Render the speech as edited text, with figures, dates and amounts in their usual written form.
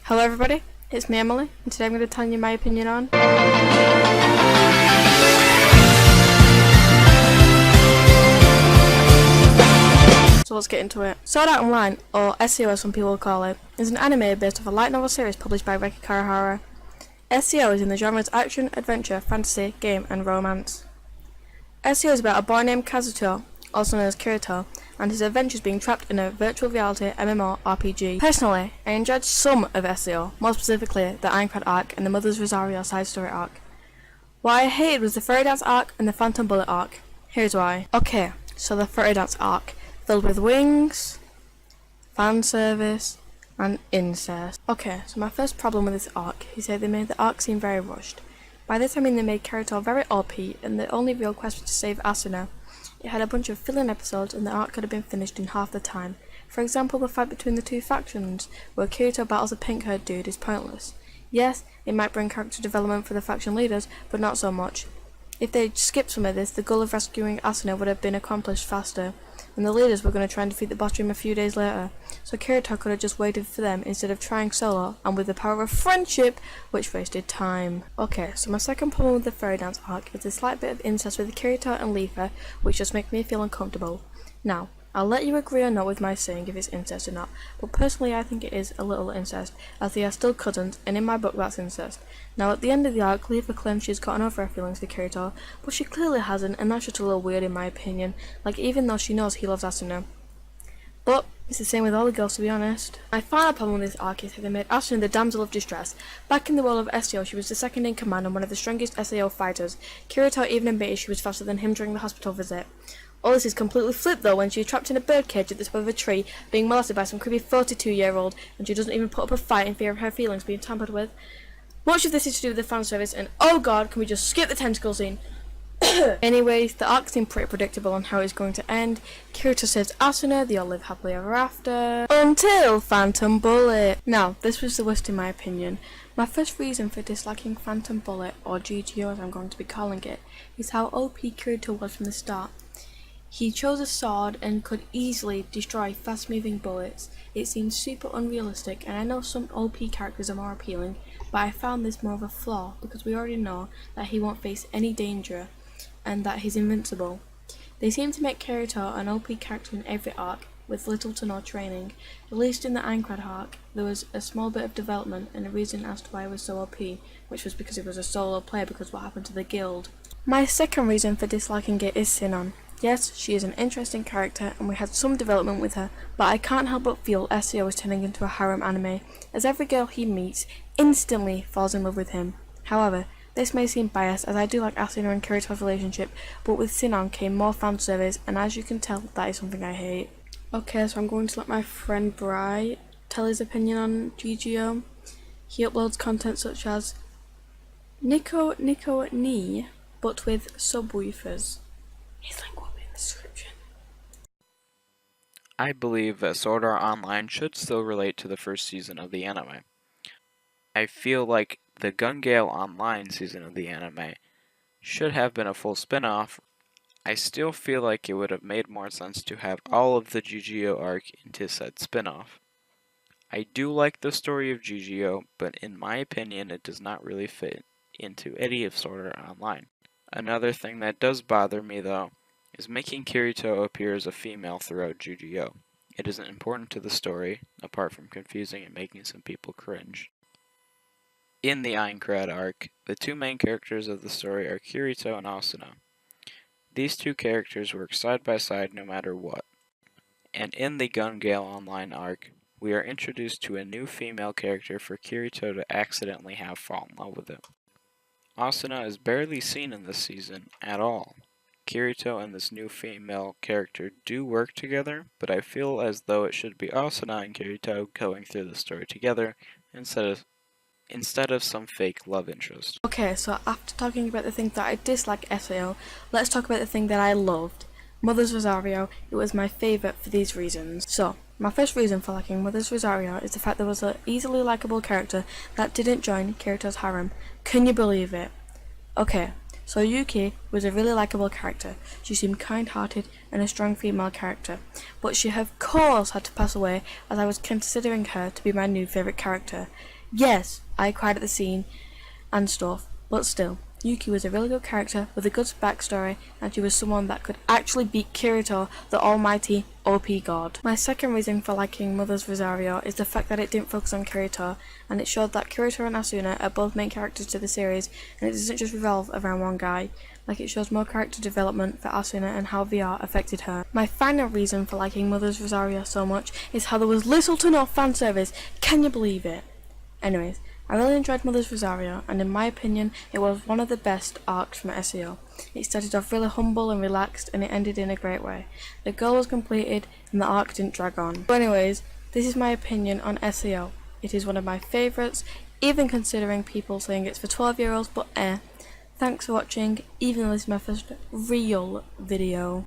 Hello everybody, it's me Emily, and today I'm going to tell you my opinion on So let's get into it. Sword Art Online, or SAO as some people call it, is an anime based off a light novel series published by Reki Karahara. SAO is in the genres action, adventure, fantasy, game, and romance. SAO is about a boy named Kazuto, also known as Kirito, and his adventures being trapped in a virtual reality MMORPG. Personally, I enjoyed some of SAO, more specifically the Aincrad arc and the Mother's Rosario side story arc. What I hated was the Fairy Dance arc and the Phantom Bullet arc. Here's why. Okay, so the Fairy Dance arc, filled with wings, fan service, and incest. Okay, so my first problem with this arc is that they made the arc seem very rushed. By this I mean they made Kirito very OP, and the only real quest was to save Asuna. It had a bunch of fill-in episodes, and the arc could have been finished in half the time. For example, the fight between the two factions, where Kirito battles a pink-haired dude, is pointless. Yes, it might bring character development for the faction leaders, but not so much. If they'd skipped some of this, the goal of rescuing Asuna would have been accomplished faster, and the leaders were going to try and defeat the boss dream a few days later, so Kirito could have just waited for them instead of trying solo, and with the power of friendship, which wasted time. Okay, so my second problem with the Fairy Dance arc is a slight bit of incest with Kirito and Leafa, which just makes me feel uncomfortable. Now, I'll let you agree or not with my saying if it's incest or not, but personally I think it is a little incest, as they are still cousins, and in my book that's incest. Now at the end of the arc, Leafa claims she's gotten over her feelings for Kirito, but she clearly hasn't, and that's just a little weird in my opinion, like even though she knows he loves Asuna. But it's the same with all the girls, to be honest. My final problem with this arc is that they made Asuna the damsel of distress. Back in the world of SAO, she was the second in command and one of the strongest SAO fighters. Kirito even admitted she was faster than him during the hospital visit. All this is completely flipped though when she's trapped in a birdcage at the top of a tree, being molested by some creepy 42-year-old, and she doesn't even put up a fight in fear of her feelings being tampered with. Much of this is to do with the fan service, and oh god, can we just skip the tentacle scene? Anyways, the arc seemed pretty predictable on how it's going to end. Kirito saves Asuna, they all live happily ever after, until Phantom Bullet. Now, this was the worst in my opinion. My first reason for disliking Phantom Bullet, or GGO as I'm going to be calling it, is how OP Kirito was from the start. He chose a sword and could easily destroy fast-moving bullets. It seemed super unrealistic, and I know some OP characters are more appealing, but I found this more of a flaw because we already know that he won't face any danger and that he's invincible. They seem to make Kirito an OP character in every arc, with little to no training. At least in the Aincrad arc, there was a small bit of development and a reason as to why he was so OP, which was because he was a solo player because what happened to the guild. My second reason for disliking it is Sinon. Yes, she is an interesting character and we had some development with her, but I can't help but feel SAO is turning into a harem anime, as every girl he meets instantly falls in love with him. However, this may seem biased as I do like Asuna and Kirito's relationship, but with Sinon came more fan service, and as you can tell, that is something I hate. Okay, so I'm going to let my friend Bry tell his opinion on GGO. He uploads content such as Nico Ni, but with subwoofers. His link will be in the description. I believe that Sword Art Online should still relate to the first season of the anime. I feel like the Gun Gale Online season of the anime should have been a full spin-off. I still feel like it would have made more sense to have all of the GGO arc into said spin-off. I do like the story of GGO, but in my opinion it does not really fit into any of Sword Art Online. Another thing that does bother me though is making Kirito appear as a female throughout GGO. It isn't important to the story, apart from confusing and making some people cringe. In the Aincrad arc, the two main characters of the story are Kirito and Asuna. These two characters work side by side no matter what. And in the Gun Gale Online arc, we are introduced to a new female character for Kirito to accidentally have fall in love with it. Asuna is barely seen in this season at all. Kirito and this new female character do work together, but I feel as though it should be Asuna and Kirito going through the story together instead of some fake love interest. Okay, so after talking about the things that I dislike SAO, let's talk about the thing that I loved. Mother's Rosario. It was my favourite for these reasons. So, my first reason for liking Mother's Rosario is the fact there was an easily likable character that didn't join Kirito's harem. Can you believe it? Okay, so Yuki was a really likable character. She seemed kind-hearted and a strong female character, but she of course had to pass away as I was considering her to be my new favourite character. Yes, I cried at the scene and stuff, but still, Yuki was a really good character with a good backstory, and she was someone that could actually beat Kirito, the almighty OP god. My second reason for liking Mother's Rosario is the fact that it didn't focus on Kirito, and it showed that Kirito and Asuna are both main characters to the series, and it doesn't just revolve around one guy. Like, it shows more character development for Asuna and how VR affected her. My final reason for liking Mother's Rosario so much is how there was little to no fan service. Can you believe it? Anyways, I really enjoyed Mother's Rosario, and in my opinion, it was one of the best arcs from SEO. It started off really humble and relaxed, and it ended in a great way. The goal was completed, and the arc didn't drag on. But anyways, this is my opinion on SEO. It is one of my favourites, even considering people saying it's for 12-year-olds, but Thanks for watching, even though this is my first real video.